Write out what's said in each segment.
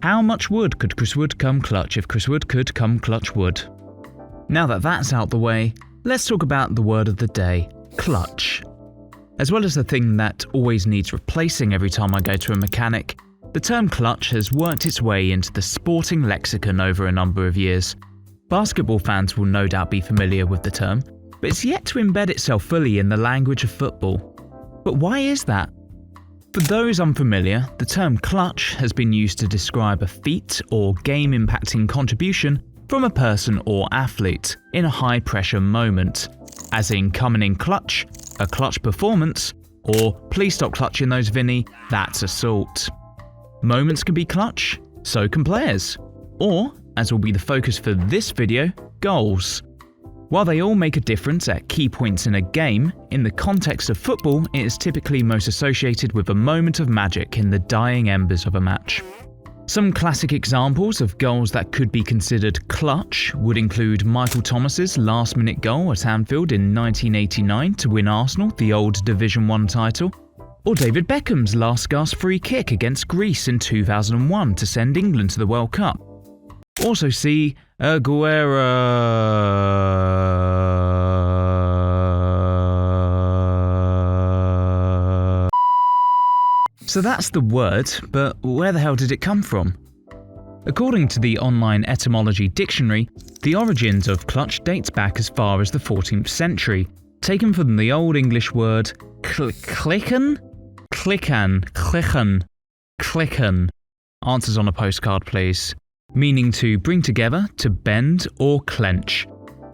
How much wood could Chris Wood come clutch if Chris Wood could come clutch wood? Now that that's out the way, let's talk about the word of the day, clutch. As well as the thing that always needs replacing every time I go to a mechanic, the term clutch has worked its way into the sporting lexicon over a number of years. Basketball fans will no doubt be familiar with the term, but it's yet to embed itself fully in the language of football. But why is that? For those unfamiliar, the term clutch has been used to describe a feat or game-impacting contribution from a person or athlete in a high-pressure moment, as in coming in clutch, a clutch performance, or please stop clutching those Vinny, that's assault. Moments can be clutch, so can players. Or, as will be the focus for this video, goals. While they all make a difference at key points in a game, in the context of football it is typically most associated with a moment of magic in the dying embers of a match. Some classic examples of goals that could be considered clutch would include Michael Thomas's last-minute goal at Anfield in 1989 to win Arsenal the old Division 1 title, or David Beckham's last-gasp free kick against Greece in 2001 to send England to the World Cup. Also see Aguero. So that's the word, but where the hell did it come from? According to the online etymology dictionary, the origins of clutch dates back as far as the 14th century, taken from the Old English word clicken? Clicken. Answers on a postcard, please. Meaning to bring together, to bend or clench,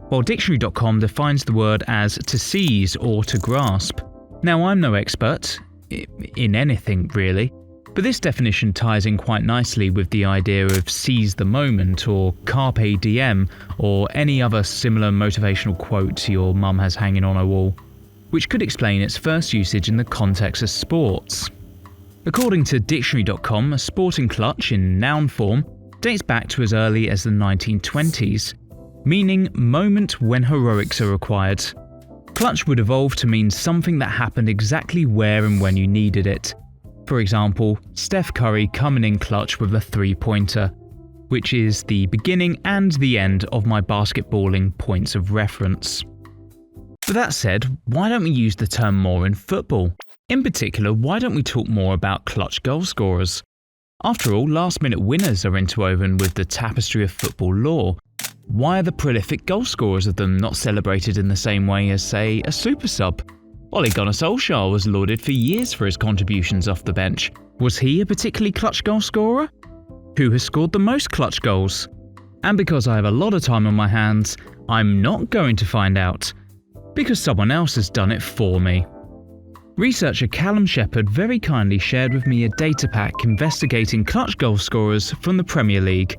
while dictionary.com defines the word as to seize or to grasp. Now I'm no expert in anything really, but this definition ties in quite nicely with the idea of seize the moment or carpe diem or any other similar motivational quote your mum has hanging on her wall, which could explain its first usage in the context of sports. According to dictionary.com, a sporting clutch in noun form dates back to as early as the 1920s, meaning moment when heroics are required. Clutch would evolve to mean something that happened exactly where and when you needed it. For example, Steph Curry coming in clutch with a three-pointer, which is the beginning and the end of my basketballing points of reference. But that said, why don't we use the term more in football? In particular, why don't we talk more about clutch goal scorers? After all, last-minute winners are interwoven with the tapestry of football lore. Why are the prolific goal scorers of them not celebrated in the same way as, say, a super sub? Ole Gunnar Solskjaer was lauded for years for his contributions off the bench. Was he a particularly clutch goal scorer? Who has scored the most clutch goals? And because I have a lot of time on my hands, I'm not going to find out, because someone else has done it for me. Researcher Calum Shepherd very kindly shared with me a data pack investigating clutch goal scorers from the Premier League.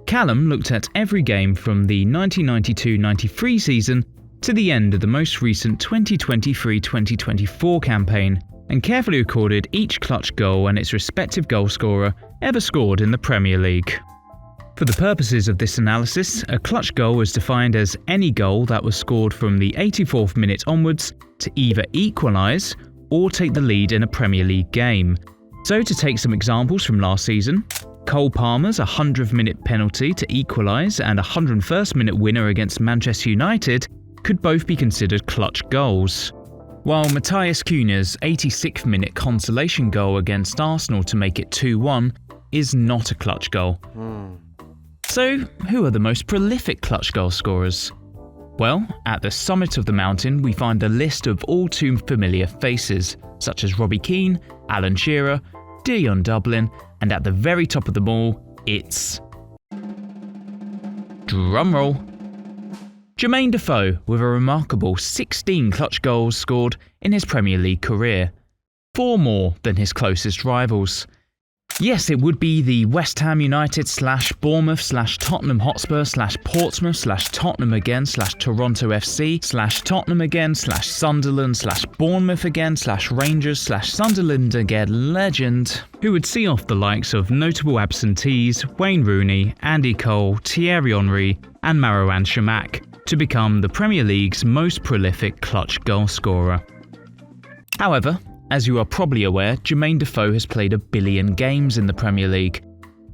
Calum looked at every game from the 1992-93 season to the end of the most recent 2023-2024 campaign, and carefully recorded each clutch goal and its respective goal scorer ever scored in the Premier League. For the purposes of this analysis, a clutch goal was defined as any goal that was scored from the 84th minute onwards to either equalise or take the lead in a Premier League game. So to take some examples from last season, Cole Palmer's 100th minute penalty to equalise and 101st minute winner against Manchester United could both be considered clutch goals, while Matthias Cunha's 86th minute consolation goal against Arsenal to make it 2-1 is not a clutch goal. So who are the most prolific clutch goal scorers? Well, at the summit of the mountain we find a list of all too familiar faces, such as Robbie Keane, Alan Shearer, Dion Dublin, and at the very top of them all, it's... drumroll! Jermaine Defoe, with a remarkable 16 clutch goals scored in his Premier League career, 4 more than his closest rivals. Yes, it would be the West Ham United / Bournemouth / Tottenham Hotspur / Portsmouth / Tottenham again / Toronto FC / Tottenham again / Sunderland / Bournemouth again / Rangers / Sunderland again legend who would see off the likes of notable absentees Wayne Rooney, Andy Cole, Thierry Henry and Marouane Chamakh to become the Premier League's most prolific clutch goal scorer. However, as you are probably aware, Jermaine Defoe has played 1 billion games in the Premier League.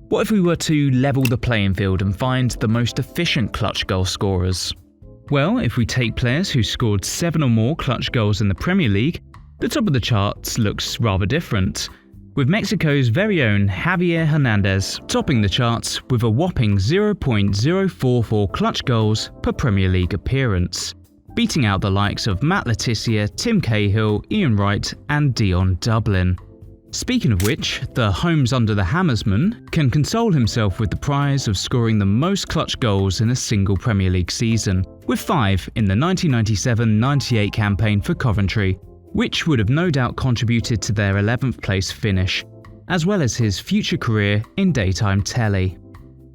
What if we were to level the playing field and find the most efficient clutch goal scorers? Well, if we take players who scored 7 or more clutch goals in the Premier League, the top of the charts looks rather different, with Mexico's very own Javier Hernandez topping the charts with a whopping 0.044 clutch goals per Premier League appearance, beating out the likes of Matt Letizia, Tim Cahill, Ian Wright and Dion Dublin. Speaking of which, the Homes Under the Hammersman can console himself with the prize of scoring the most clutch goals in a single Premier League season, with 5 in the 1997-98 campaign for Coventry, which would have no doubt contributed to their 11th place finish, as well as his future career in daytime Tele.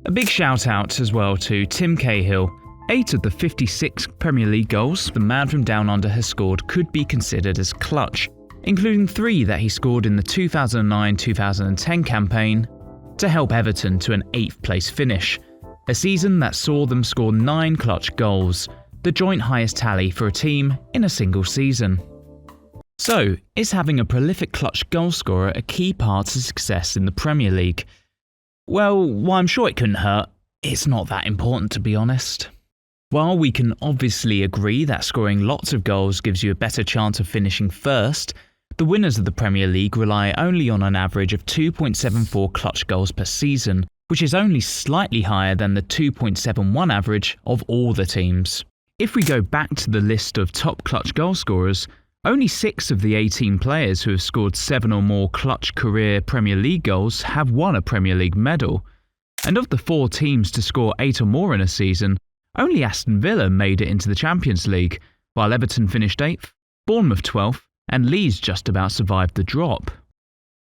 A big shout out as well to Tim Cahill. 8 of the 56 Premier League goals the man from Down Under has scored could be considered as clutch, including 3 that he scored in the 2009-2010 campaign to help Everton to an 8th place finish, a season that saw them score 9 clutch goals, the joint highest tally for a team in a single season. So, is having a prolific clutch goalscorer a key part to success in the Premier League? Well, while I'm sure it couldn't hurt, it's not that important to be honest. While we can obviously agree that scoring lots of goals gives you a better chance of finishing first, the winners of the Premier League rely only on an average of 2.74 clutch goals per season, which is only slightly higher than the 2.71 average of all the teams. If we go back to the list of top clutch goal scorers, only 6 of the 18 players who have scored 7 or more clutch career Premier League goals have won a Premier League medal. And of the 4 teams to score 8 or more in a season, only Aston Villa made it into the Champions League, while Everton finished 8th, Bournemouth 12th, and Leeds just about survived the drop.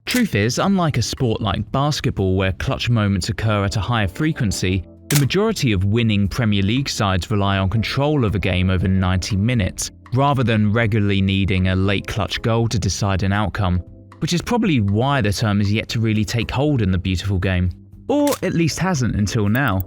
Truth is, unlike a sport like basketball where clutch moments occur at a higher frequency, the majority of winning Premier League sides rely on control of a game over 90 minutes, rather than regularly needing a late clutch goal to decide an outcome, which is probably why the term is yet to really take hold in the beautiful game. Or at least hasn't until now.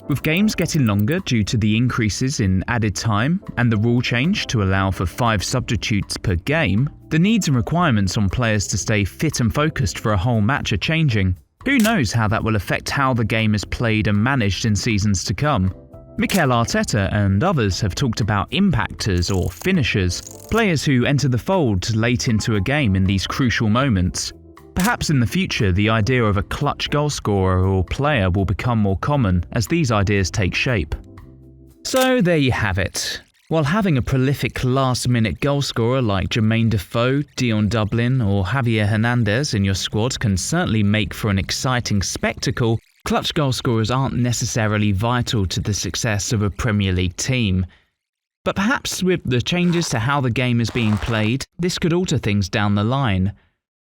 With games getting longer due to the increases in added time and the rule change to allow for 5 substitutes per game, the needs and requirements on players to stay fit and focused for a whole match are changing. Who knows how that will affect how the game is played and managed in seasons to come? Mikel Arteta and others have talked about impactors or finishers, players who enter the fold late into a game in these crucial moments. Perhaps in the future, the idea of a clutch goalscorer or player will become more common as these ideas take shape. So there you have it. While having a prolific last-minute goalscorer like Jermaine Defoe, Dion Dublin or Javier Hernandez in your squad can certainly make for an exciting spectacle, clutch goalscorers aren't necessarily vital to the success of a Premier League team. But perhaps with the changes to how the game is being played, this could alter things down the line.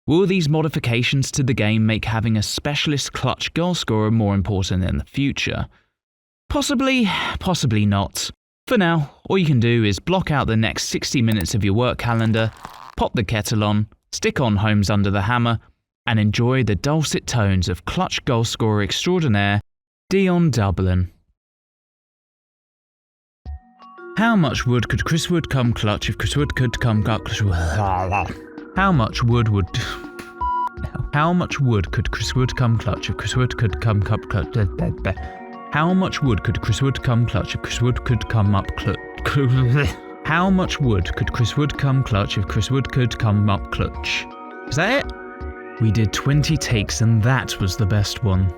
Will these modifications to the game make having a specialist clutch goalscorer more important in the future? Possibly, possibly not. For now, all you can do is block out the next 60 minutes of your work calendar, pop the kettle on, stick on Homes Under the Hammer, and enjoy the dulcet tones of clutch goalscorer extraordinaire Dion Dublin. How much wood could Chris Wood come clutch if Chris Wood could come clutch? How much wood could Chris Wood come clutch if Chris Wood could come clutch? How much wood could Chris Wood come clutch if Chris Wood could come up clutch? How much wood could Chris Wood come clutch if Chris Wood could come up clutch? Is that it? We did 20 takes and that was the best one.